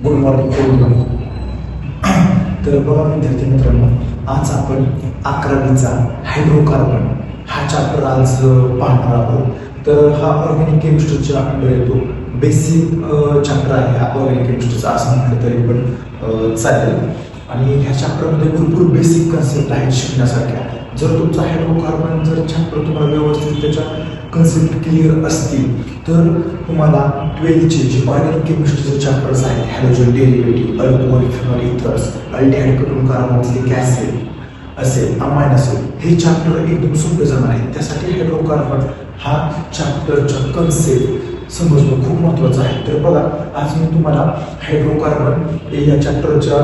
Good morning everyone. तर बघा विद्यार्थी मित्रांनो, आज आपण 11वीचा हायड्रोकार्बन हा चॅप्टर आज पाहणार आहोत. तर हा ऑर्गॅनिक केमिस्ट्रीच्या अंडर येतो. बेसिक चॅप्टर आहे हा ऑर्गॅनिक केमिस्ट्रीचा, असं म्हटलं तरी पण चालेल. आणि ह्या चॅप्टरमध्ये भरपूर बेसिक कन्सेप्ट आहेत शिकण्यासारख्या. जर तुमचा हायड्रोकार्बन जर चॅप्टर तुम्हाला व्यवस्थित त्याच्या कन्सेप्ट क्लिअर असतील तर तुम्हाला 12चे जे ऑर्गॅनिक केमिस्ट्रीचे चॅप्टर्स आहेत, halogen derivative, alcohol, phenol, ethers, aldehyde कडून कार्बोनिक ऍसिड असेल, अमाइन असेल, हे चॅप्टर एकदम सोपे जाणार आहे. त्यासाठी हायड्रोकार्बन हा चॅप्टरचा कन्सेप्ट समजणं खूप महत्त्वाचं आहे. तर बघा, आज मी तुम्हाला हायड्रोकार्बन या चॅप्टरच्या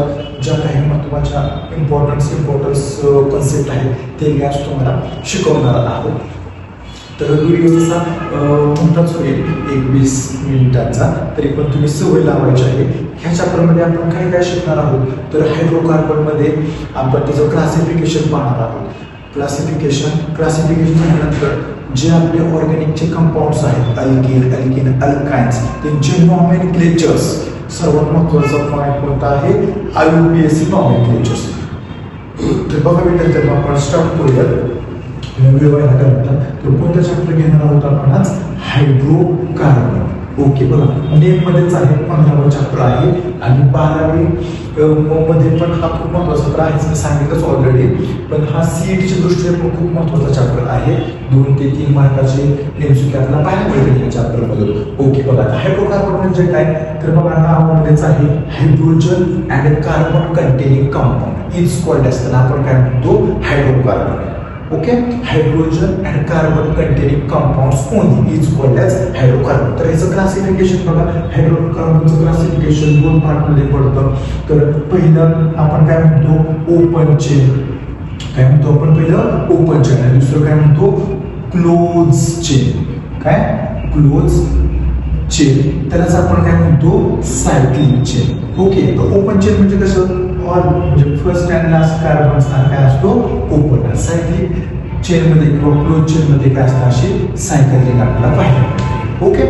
ज्या काही महत्त्वाच्या इम्पॉर्टन्स कन्सेप्ट आहेत ते आज तुम्हाला शिकवणार आहोत. तर व्हिडिओ जसा मोठाच होईल, 20 मिनिटांचा, तरी पण तुम्ही सवय लावायची आहे. ह्या चॅप्टरमध्ये आपण काय काय शिकणार आहोत, तर हायड्रोकार्बनमध्ये आपण त्याचं क्लासिफिकेशन पाहणार आहोत. क्लासिफिकेशन झाल्यानंतर जे आपले ऑर्गॅनिकचे कंपाऊंड्स आहेत, अल्किन, अल्काइन्स, त्यांचे नॉमेनक्लेचर्स. सर्वात महत्त्वाचा पॉईंट कोणता आहे, IUPAC नॉमेनक्लेचर्स. तर बघा विद्यार्थ्यांना, आपण स्टार्ट करूयात. तर कोणत्या चॅप्टर घेणार आहोत आपण आज, हायड्रोकार्बन. ओके, बघा नेममध्येच आहे, 15वा चॅप्टर आहे. आणि 12वी मध्ये पण हा खूप महत्त्वाचा तर आहेच, मी सांगितलंच ऑलरेडी. पण हा CETच्या दृष्टीने पण खूप महत्त्वाचा चॅप्टर आहे. 2 ते 3 मार्काचे MCQ आपल्याला पाहायला मिळतील या चॅप्टरमध्ये. ओके, बघा हायड्रोकार्बन म्हणजे काय, तर बघा नावामध्येच आहे, hydrogen and carbon containing compound is called as. त्याला आपण काय म्हणतो, hydrocarbon. Okay, hydrogen and carbon containing compounds only is called as hydrocarbon. तर याचं क्लासिफिकेशन बघा, हायड्रोकार्बनचं क्लासिफिकेशन 2 पार्टमध्ये पडतं. तर पहिलं आपण काय म्हणतो, ओपन चेन. काय म्हणतो आपण, पहिलं ओपन चेन, आणि दुसरं काय म्हणतो, क्लोज चेन. काय, क्लोज चेन. त्यालाच आपण काय म्हणतो, सायक्लिक चेन. ओके, तर ओपन चेन म्हणजे कसं, ऑल म्हणजे फर्स्ट अँड लास्ट कार्बन काय असतो, ओपन. सायक्लिक चेन मध्ये किंवा क्लोज चेन मध्ये काय असतं, अशी सायकलिंग आपल्याला पाहिजे. ओके,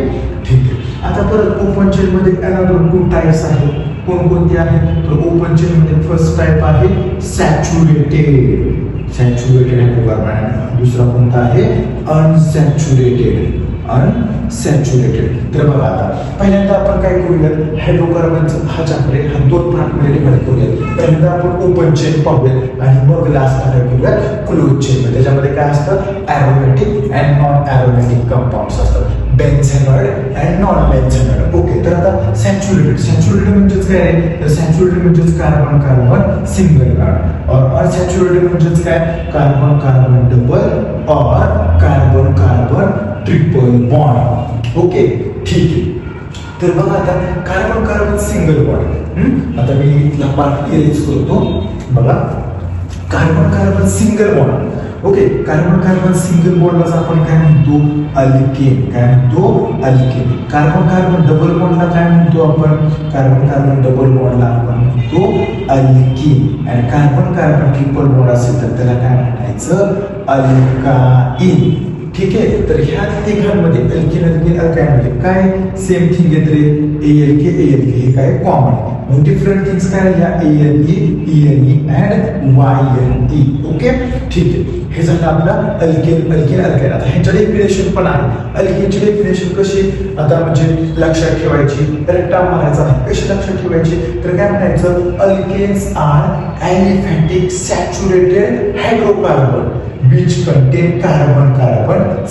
ठीक आहे. आता परत ओपन चेन मध्ये अनदर 2 टाइप्स आहेत. कोणकोणते आहेत, तर ओपन चेन मध्ये फर्स्ट टाइप आहे सॅच्युरेटेड हायड्रोकार्बन. दुसरा कोणता आहे, अनसॅच्युरेटेड. तर बघा, आता पहिल्यांदा आपण काय करूयात, हायड्रोकार्बनचा हा चॅप्टर हा 2 पार्टमध्ये डिवाइड करूयात. पहिल्यांदा आपण ओपन चेन पाहूयात आणि मग लास्ट काय करूयात, क्लोज चेन. त्याच्यामध्ये काय असतं, aromatic and non aromatic compounds असतात, बेन्झेनॉइड अँड नॉन बेन्झेनॉइड. ओके, तर आता सॅच्युरेटेड म्हणजेच काय आहे, तर सॅच्युरेटेड म्हणजेच कार्बन सिंगल बॉन्ड, और अनसॅच्युरेटेड म्हणजेच काय, कार्बन डबल और कार्बन ट्रिपल बॉन्ड. ओके, ठीक आहे. तर बघा, आता कार्बन सिंगल बॉन्ड. आता मी इथला पार्ट इरेज करतो. बघा, carbon single bond. Okay, carbon single बॉन्डलाच आपण काय म्हणतो, अल्केन. काय म्हणतो, अल्केन. कार्बन डबल बॉन्डला काय म्हणतो आपण, कार्बन डबल बॉन्डला आपण म्हणतो अल्कीन. आणि कार्बन ट्रिपल बॉन्ड असेल तर त्याला काय म्हणायचं, अल्काइन. ठीक आहे. तर ह्या तिघांमध्ये अल्किन अल्काइनमध्ये काय सेम थिंग येते, ALK हे काय कॉमन. मग डिफरंट थिंग्स काय, या ALE अँड YNE. ओके, ठीक आहे. हे झालं आपलं अल्किन अल्काइन. आता ह्याच्या डेफिनेशन पण आहे. अल्किनची डेफिनेशन कशी, आता म्हणजे लक्षात ठेवायची, रट्टा मारायचा नाही. कशी लक्षात ठेवायची, तर काय म्हणायचं, alkanes are aliphatic saturated hydrocarbon which contain carbon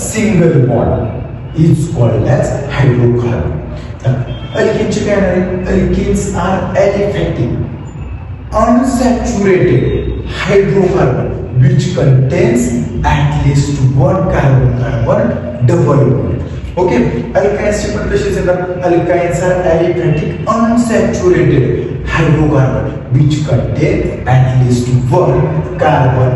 single bond is called as hydrocarbon. Alkenes काय आहे, alkenes are aliphatic unsaturated hydrocarbon which contains at least one carbon double bond. Okay, अल्काइन्सचे पण तसेच येतात. Alkynes are aliphatic unsaturated hydrocarbon which contain at least one carbon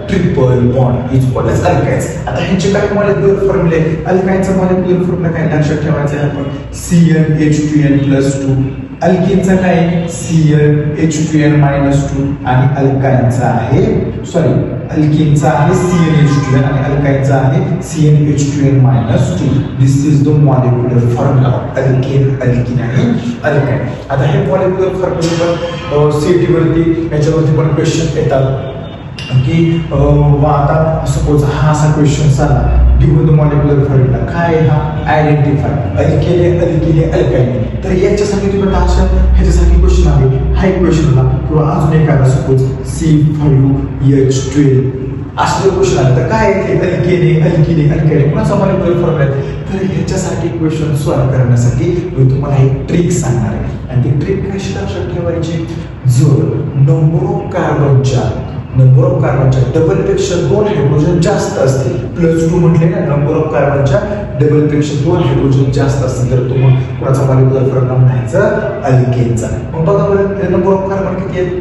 triple bond is called as alkynes. आता ह्याचे काय molecular फॉर्म्युले, अल्काइनचा molecular formula काय लक्षात ठेवायचा आहे आपण, CnH2n+2. अल्किनचा काय, CnH2n-2. आणि अल्काइनचा आहे, अल्केनचा आहे CnH2n आणि अल्काईनचा आहे CnH2n-2. This is the molecular formula of alkane, alkyne आणि अल्काईन. आता हे मॉलिक्युलर फॉर्म्युला CET वरती याच्यावरती पण क्वेश्चन येतात की आता सपोज हा असा क्वेश्चन आला, गिव्हन द मॉलिक्युलर फॉर्म्युला काय हा आयडेंटिफाय अल्केने, अल्कीने, अल्काईन. तर याच्यासाठी तुम्ही असं ह्याच्यासाठी क्वेश्चन आहे, हा एक क्वेश्चन आला किंवा अजून एक आला सपोज C5H12 असं क्वेश्चन आला तर काय आहे अल्केने, अल्कीने, अल्काईन कोणाचा मॉलिक्युलर फॉर्म्युला आहे. तर ह्याच्यासाठी क्वेश्चन सॉल्व्ह करण्यासाठी मी तुम्हाला एक ट्रिक सांगणार आहे आणि ती ट्रिक कशी लक्षात ठेवायची. जर नंबर ऑफ कार्बनच्या डबल पेक्षा 2 हायड्रोजन जास्त असतील, +2 म्हटले ना, नंबर ऑफ कार्बनच्या डबल पेक्षा 2 हायड्रोजन जास्त असतील तर तुम्हाला कोणाचा मॉलिक्युलर फॉर्म्युला म्हणायचा अल्केनचा. मग बघा बरं नंबर ऑफ कार्बन किती आहेत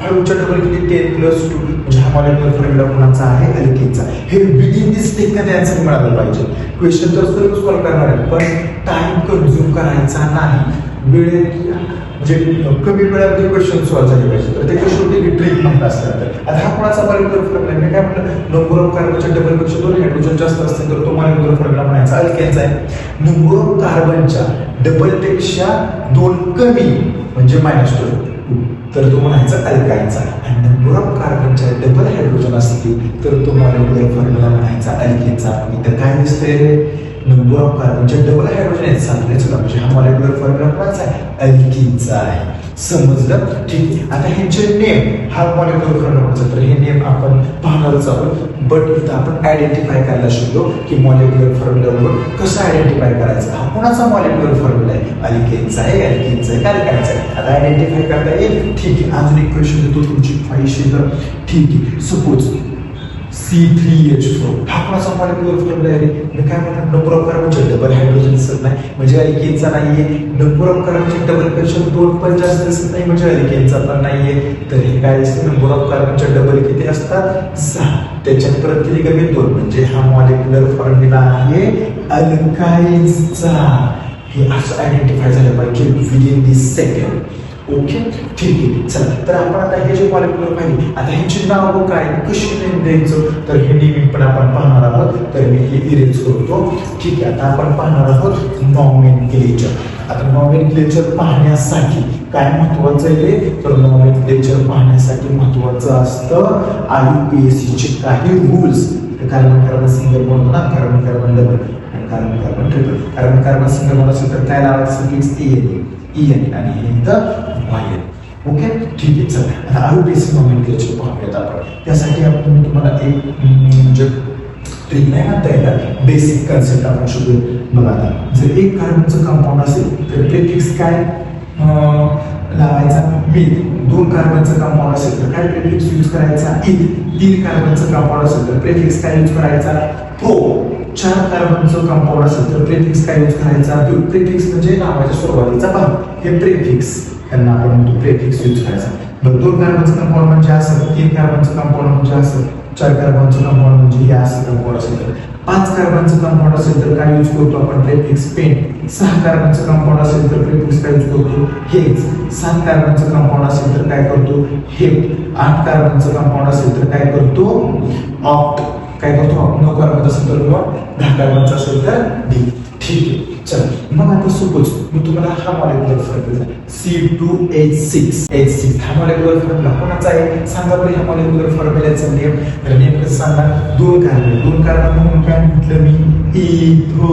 5 च्या डबल किती 10 + 2 म्हणजे हा मॉलिक्युलर फॉर्म्युला कोणाचा आहे अल्केनचा. हे विदिन दिस टेक्निक आन्सर मिळालं पाहिजे. क्वेश्चन तर सॉल्व्ह करणार आहे पण टाइम कंझ्युम करायचा नाही, वेळेत म्हणजे कमी वेळामध्ये क्वेश्चन सॉल्व्ह झाले पाहिजे. तर त्याच्या शेवटी ट्रिक म्हणत असतात. आता हा कोणाचा मॉलिक्युलर फॉर्म्युला मी काय म्हटलं, नंबर ऑफ कार्बनच्या डबल पेक्षा 2 हायड्रोजन जास्त असतील तर तो मॉलिक्युलर फॉर्म्युला म्हणायचा अल्केनचा आहे. नंबर ऑफ कार्बनच्या डबल पेक्षा 2 कमी म्हणजे -2 तर तो म्हणायचा अल्काईनचा. आणि नंबर ऑफ कार्बनच्या डबल हायड्रोजन असतील तर तो मॉलिक्युलर फॉर्म्युला म्हणायचा अल्केनचा. इथं काय दिसतंय, नंबर ऑफ कार्बनच्या डबल हायड्रोजन आहेत सांगले चला म्हणजे हा मॉलिक्युलर फॉर्म्युला कोणाचा आहे अल्कीनचा आहे. समजलं, ठीक आहे. आता ह्याचे नेम हा मॉलिक्युलर फॉर्म्युला तर हे नेम आपण पाहणारच आहोत. बट इथं आपण आयडेंटिफाय करायला शिकलो की मॉलिक्युलर फॉर्म्युलावर कसं आयडेंटिफाय करायचं. हा कोणाचा मॉलिक्युलर फॉर्म्युला आहे अल्केनचा आहे, अल्कीनचा आहे, अल्काईनचा आहे. आता आयडेंटिफाय करता येईल, ठीक आहे. अजून एक क्वेश्चन देतो तुमची 500 तर ठीक आहे. सपोज C3H4 हा कोणाचा मॉलिक्युलर फॉर्म्युला आहे. मी काय म्हणतात नंबर ऑफ कार्बनचे डबल हायड्रोजन दिसत नाही म्हणजे अल्केनचा नाहीये. नंबर ऑफ कार्बनचे डबल पेक्षा 2 पण जास्त दिसत नाही म्हणजे अल्केनचा पण नाहीये. तर हे काय असते नंबर ऑफ कार्बनचे डबल किती असतात 6, त्याच्यात परत किती कमी 2 म्हणजे हा मॉलिक्युलर फॉर्म्युला आहे अल्काईनचा. हे असं आयडेंटिफाय झालं पाहिजे विदिन दिस सेकंड. ओके, ठीक आहे. चला तर आपण आता हे जे मॉलिक्युलर पाहिजे आता ह्याची नावं काय कशी नेम द्यायचं तर हे नेहमी पण आपण पाहणार आहोत. तर मी हे इरेज करतो, ठीक आहे. आता आपण पाहणार आहोत नॉमेनक्लेचर. आता नॉमेनक्लेचर पाहण्यासाठी काय महत्वाचं आहे तर नॉमेनक्लेचर पाहण्यासाठी महत्वाचं असतं IUPAC चे काही rules. Carbon carbon single bond ना, कार्बन कार्बन डबल आणि carbon carbon triple. Carbon carbon single bond असेल तर काय लावायचं फिक्स EN आणि हे इथं बाहेर. ओके, ठीक आहे. चला आता IUPAC नॉमेनक्लेचर पाहूयात आपण. त्यासाठी आपण तुम्हाला एक म्हणजे ट्रिक नाही म्हणता येतात, बेसिक कन्सेप्ट आपण शोधू. बघा आता जर एक कार्बनचं कंपाऊंड असेल तर प्रिफिक्स काय लावायचा मिथ. 2 कार्बनचं कंपाऊंड असेल तर काय प्रिफिक्स यूज करायचा इथ. 3 कार्बनचं कंपाऊंड असेल तर प्रिफिक्स काय यूज करायचा प्रो. 4 कार्बनचं कंपाऊंड असेल तर प्रिफिक्स काय यूज करायचा ब्यू. प्रिफिक्स म्हणजे नावाच्या सुरुवातीचा भाग, हे प्रिफिक्स यांना आपण म्हणतो प्रिफिक्स यूज करायचा. बरं 2 कार्बनचं कंपाऊंड म्हणजे असं, 3 कार्बनचं कंपाऊंड म्हणजे असं, 4 कार्बनचं कंपाऊंड म्हणजे हे असं कंपाऊंड असेल तर. 5 कार्बनचं कंपाऊंड असेल तर काय यूज करतो आपण प्रिफिक्स पेन. 6 कार्बनचं कंपाऊंड असेल तर प्रिफिक्स काय यूज करतो हेक्स. 7 कार्बनचं कंपाऊंड असेल तर काय करतो हेप. 8 कार्बनचं कंपाऊंड असेल तर काय करतो ऑक्ट. काय करतो 9 कार्बन असेल तर किंवा 10 कार्बनचं असेल तर डी. ठीक आहे. चला मग आता सपोज मी तुम्हाला हा मॉलिक्युलर फॉर्म्युला C2H6 हा मॉलिक्युलर फॉर्म्युला कोणाचा आहे सांगा बरं. ह्या मॉलिक्युलर फॉर्म्युल्याचं नेम तर नेम कसं सांगा 2 कार्बन म्हणून काय म्हटलं मी इथो.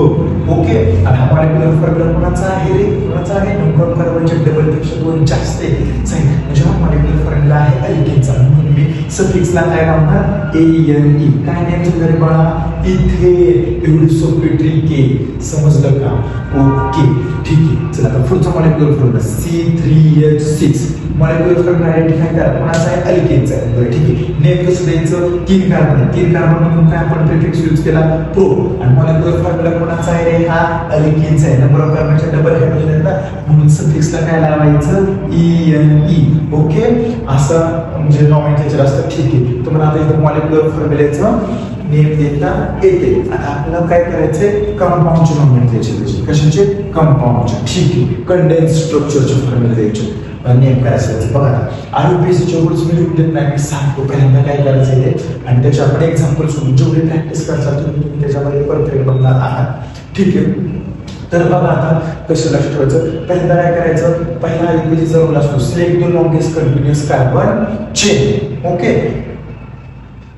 ओके, आणि हा मॉलिक्युलर फॉर्म्युला कोणाचा आहे रे कोणाचा आहे नंबर ऑफ कार्बनच्या डबल पेक्षा 2 जास्त आहे म्हणजे हा मॉलिक्युलर फॉर्म्युला आहे अल्केनचा. म्हणून मी सफिक्सला काय लावणार ANE. काय नेम झालं बाळा इथे. एवढी सोपी ट्रिक आहे, समजलं का. ओके, ठीक आहे. चला आता पुढचा molecular formula C3H6 molecular formula identify करा कोणाचा आहे अल्केनचा आहे. बरं ठीक आहे. नेम कसं द्यायचं 3 कार्बन. 3 कार्बन म्हणून काय आपण प्रिफिक्स यूज केला प्रो. आणि मॉलिक्युलर फॉर्म्युला कोणाचा आहे रे हा अल्केनचा आहे. नंबर ऑफ कार्बनच्या डबल हायड्रोजन आहेत ना म्हणून सफिक्सला काय लावायचं ENE. ओके, असं म्हणजे नॉमेनक्लेचर असतं. ठीक आहे. तुम्हाला आता इथं मॉलिक्युलर फॉर्म्युल्याचं नेम देता येते. आता आपल्याला काय करायचंय, कंपाऊंडचे नॉमिनेट द्यायचे. कशाचे? कंपाऊंडचे. ठीक आहे. कंडेन्स स्ट्रक्चरचे फॉर्म्युला द्यायचे, नेम करायचं. बघा आयुर्वेदचे वर्ड्स मी लिहून देत नाही, मी सांगतो पहिल्यांदा काय करायचं ते, आणि त्याचे आपण एक्झाम्पल सोडून जेवढे प्रॅक्टिस करतात तुम्ही त्याच्यामध्ये परफेक्ट बनणार आहात. ठीक आहे. तर बघा आता कसं लक्ष ठेवायचं. पहिल्यांदा काय करायचं, पहिला आयुर्वेदीचा रूल असतो, select the longest continuous carbon chain. Okay,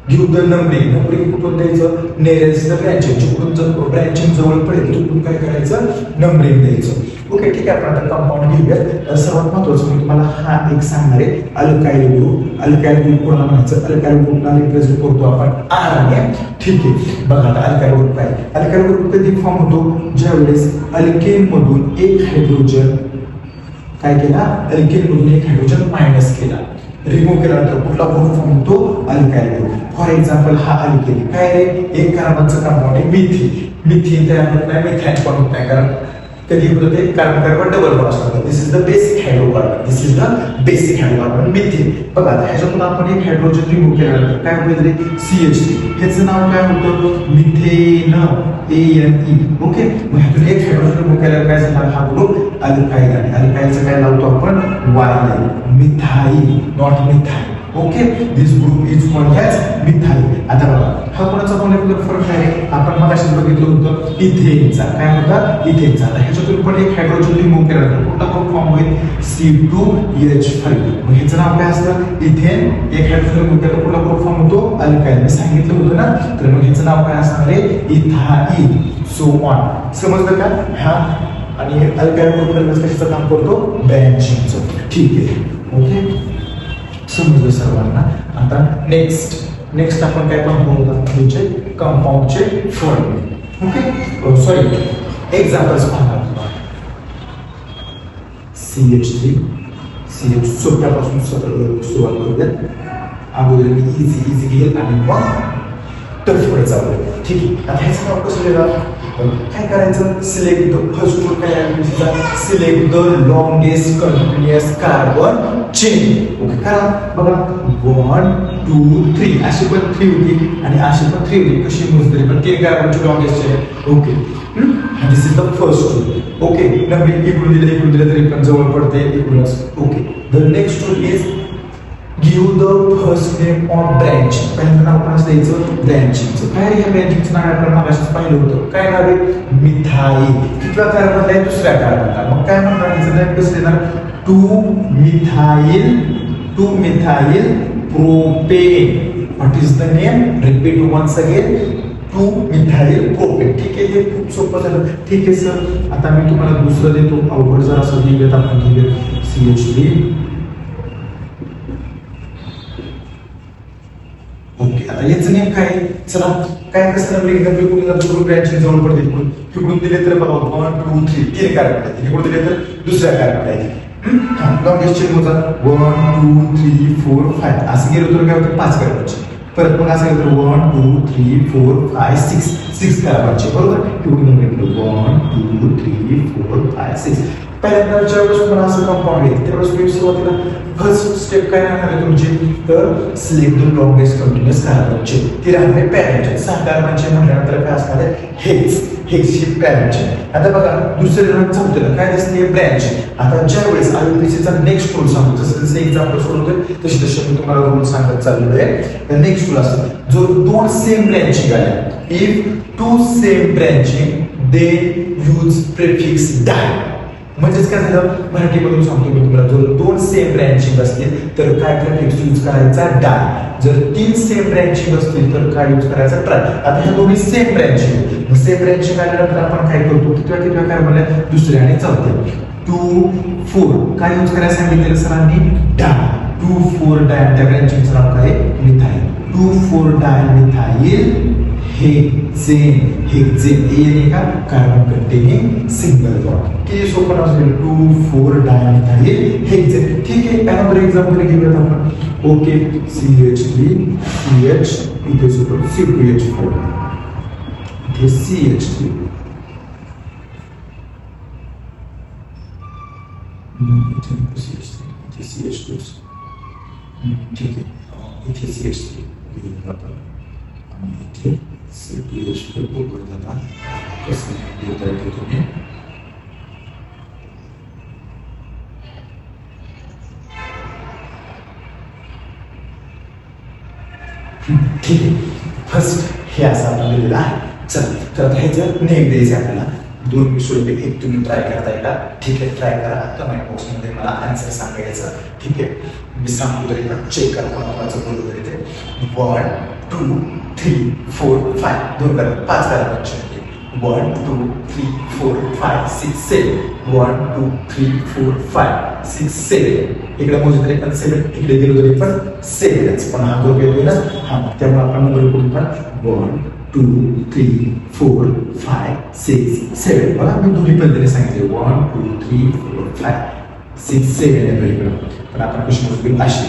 give the numbering. Numbering कुठून द्यायचं? नेरेस्ट द ब्रँचिंग. जिकडून ब्रँचिंग जवळ पडेल तिकडून काय करायचं? नंबरिंग द्यायचं. ओके, ठीक आहे. आपण आता कंपाऊंड घेऊया. सर्वात महत्वाचं मी तुम्हाला हा एक सांगणार आहे, अल्काइल ग्रुप. अल्काइल ग्रुप कोणाला म्हणायचं? अल्काइल ग्रुपला रिप्रेझेंट करतो आपण आर ने. ठीक आहे. बघा आता अल्काइल ग्रुप काय? अल्काइल ग्रुप कधी फॉर्म होतो? ज्यावेळेस अल्केन मधून एक हायड्रोजन काय केला? अल्केन मधून एक हायड्रोजन मायनस केला, रिमूव्ह केल्यानंतर कुठला ग्रुप फॉर्म होतो? Alkyl group. फॉर एक्झाम्पल हा अल्केन काय रे? एक कार्बनचं कंपाऊंड आहे मिथिन. मिथिन तयार होत नाही, मिथाइन पण होत नाही, कारण कधी होतं ते कार्बन कार्बन डबल बॉन्ड असतात. This is the basic hydrocarbon. This is the basic hydrocarbon methane. बघा ह्याच्यातून आपण एक हायड्रोजन रिमूव्ह केल्यानंतर काय होईल रे? CH3. ह्याचं नाव काय होतं? मिथेन. ANE. ओके, मग ह्यातून एक हायड्रोजन रिमूव्ह केल्यावर काय झाला? हा ग्रुप अल्काइल. आणि अल्काइलचं काय लावतो आपण? Y. Methyl, not methyl. Okay, this group is called as methyl. आता बघा हा कोणाचा मॉलिक्युलर फॉर्म आहे? आपण मगाशी बघितलं होतं इथेनचा. काय होता? इथेनचा. आता ह्याच्यातून पण एक हायड्रोजन रिमूव्ह केल्यानंतर कुठला ग्रुप फॉर्म होईल? C2H5. मग ह्याचं नाव काय असतं? इथेन. एक हायड्रोजन रिमूव्ह केल्यावर कुठला ग्रुप फॉर्म होतो? अल्काइल. मी सांगितलं होतं ना. तर मग ह्याचं नाव काय असणार आहे? इथाइल. So on. समजलं का? हा, आणि अल्काइल ग्रुप करण्याचं कशाचं काम करतो? ब्रँचिंगचं. ठीक आहे. ओके, समजलं सर्वांना. आता नेक्स्ट आपण काय कंपाऊंडचे कंपाऊंडचे फॉर्म्युले. ओके, सॉरी एक्झाम्पल्स पाहणार. CH3 CH सोप्यापासून सुरुवात करूयात. अगोदर मी इझी घेईल आणि मग टफकडे जाऊया. ठीक आहे. आता ह्याचं नाव कसं लिहिलं? काय करायचं? सिलेक्ट द फर्स्ट रूल काय आहे? Select the longest continuous carbon chain. Okay, करा. बघा 1 2 3 अशी पण 3 होती आणि अशी पण 3 होती. कशी मोजतरी पण 3 कार्बनची longest chain. Okay, this is the first rule. Okay, number इकडून दिलं तरी पण जवळ पडते इकडूनच. Okay, the next rule is give the first name of branching. पहिल्यांदा नाव कोणाचं द्यायचं? ब्रँचिंगचं. काय रे? या ब्रँचिंगचं नाव आपण मागाशीच पाहिलं होतं. काय नाव आहे? मिथाइल. कितव्या कार्बनला आहे? दुसऱ्या कार्बनला. मग काय म्हणणार? ह्याचं नाव कसं देणार? 2 methyl propane. What is the name? Repeat once again, 2 methyl propane. ठीक आहे, हे खूप सोपं झालं. ठीक आहे सर, आता मी तुम्हाला दुसरं देतो, अवघड जरा असं घेऊयात आपण. घेऊयात CH3. ओके, आता याचं नेम काय? चला, काय कसं नंबर ब्रँचिंग जवळ पडते इकडून दिले तर बघा 1 2 3 3 कार्बन आहेत. इकडून दिले तर दुसऱ्या कार्बन आहेत. लॉंगेस्ट चेन होता 1 2 3 4 5. असं गेलो तर काय होतं? 5 कार्बनचे. परत मग असं गेलं तर 1 2 3 4 5 6 कार्बनचे. बरोबर? इकडून घेतलं 1 2 3 4 5 6. पहिल्यांदा ज्यावेळेस तुम्हाला असं कंपाऊंड येईल त्यावेळेस तुम्ही सुरुवातीला फर्स्ट स्टेप काय राहणार आहे तुमची? तर select the longest continuous carbon chain. ती राहणार आहे पॅरेंट. 6 कार्बनचे म्हटल्यानंतर काय असणार आहे? Hex parent chain. आता बघा दुसरे रंग चौथ्याला काय दिसते? ब्रँच. आता ज्या वेळेस आयुर्वेदीचा नेक्स्ट रूल सांगतो, जसं एक्झाम्पल सोडवतोय तशी मी तुम्हाला रूल सांगत चाललेलो आहे. नेक्स्ट रूल असतो जो 2 सेम ब्रँचिंग आल्या, if 2 same branching they use prefix di. म्हणजेच काय झालं? मराठीमधून सांगतो मी तुम्हाला, जर 2 सेम ब्रँचिंग असतील तर काय प्रिफिक्स यूज करायचा? डाय. जर 3 सेम ब्रँचिंग असतील तर काय यूज करायचा? ट्राय. आता ह्या दोन्ही सेम ब्रँचिंग आल्यानंतर आपण काय करतो? कितव्या कार्बन आहे? दुसऱ्या आणि चौथ्या. 2 4 काय यूज करायला सांगितलेलं सरांनी? डाय. 2 4 डाय. त्या ब्रँचिंगचं नाव काय? मिथाइल. 2 4 डाय मिथाइल हेक्सेन. हे का? Carbon containing single bond. किती सोपं नाव असेल? 2 4 डाय मिथाइल हेक्सेन. ठीक आहे, अनदर एक्झाम्पल घेऊयात आपण. ओके, CH3 CH इथे सोबत C2H4. इथे CH3 इथे CH2. ठीक आहे, इथे CH3. इथे CPH करताना कसं घेता येते तुम्ही ठीक आहे. फर्स्ट हे असं आपण लिहिलेलं आहे. चल तर आता ह्याचं नेम द्यायचं आहे आपल्याला. 2 विषय एक तुम्ही ट्राय करताय का? ठीक आहे, ट्राय करा. कमेंट बॉक्समध्ये मला आन्सर सांगायचं. ठीक आहे, मी सांगतो तरी पण चेक करा कोणाचं बरोबर येते. 1 2 3 4 5 दोन करा 5 करा 1 2 3 4 5 6 7 1 2 3 4 5 6 7 इकडे मोजलं तरी पण 7 इकडे गेलो तरी पण 7च पण हा ग्रुप येतोय ना. हा त्यामुळे आपण नंबर करून पण 1 2 3 4 5 6 7 बघा मी दोन्ही पद्धतीने सांगितले 1 2 3 4 5 6 7 आहे पण आपण कशी मोजली अशी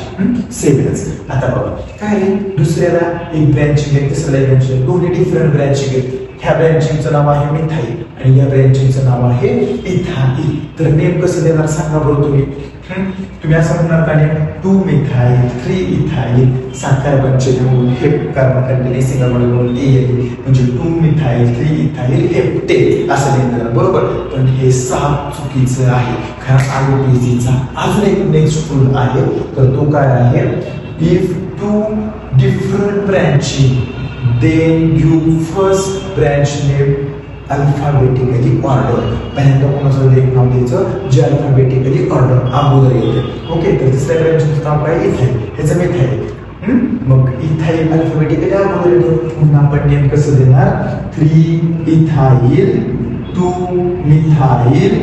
7च. आता बघा काय दुसऱ्याला एक ब्रँचिंग आहे तिसऱ्याला एक ब्रँचिंग आहे दोन्ही डिफरंट ब्रँचिंग आहेत. ह्या ब्रँचिंगचं नाव आहे मिथाईल आणि या ब्रँचिंगचं नाव आहे इथाईल. तर नेम कसं देणार सांगा बरोबर तुम्ही. तुम्ही असं म्हणणार का नेम 2 मिथाईल 3 इथाईल 7 कार्बनचे म्हणून हे कार्बन कंटेनिंग सिंगल बॉन्ड म्हणून म्हणजे 2 मिथाईल 3 इथाईल हेप्टेन असं लिहिणार बरोबर. पण हे साफ चुकीचं आहे कारण IUPACचा अजून एक नेक्स्ट रूल आहे. तर तो काय आहे if 2 different branching then you first branch name alphabetically order. पहिल्यांदा कोणाचं एक नाव द्यायचं जे अल्फाबेटिकली ऑर्डर अगोदर येते. ओके, तर तिसऱ्या ब्रँचचं नाव काय इथाईल ह्याचं मिथाईल. मग इथाईल अल्फाबेटिकली अगोदर येतो. पुन्हा आपण नेम कसं देणार 3 इथाईल 2 मिथाईल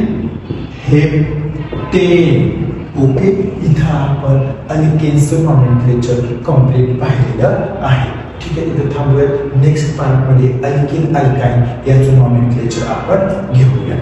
हेप्टेन. ओके, इथं आपण अल्केनचं नॉमेनक्लेचर कम्प्लीट पाहिलेलं आहे. ठीक आहे, इथं थांबूया. नेक्स्ट पार्टमध्ये अल्किल अल्काइन याचं नॉमेनक्लेचर आपण घेऊया.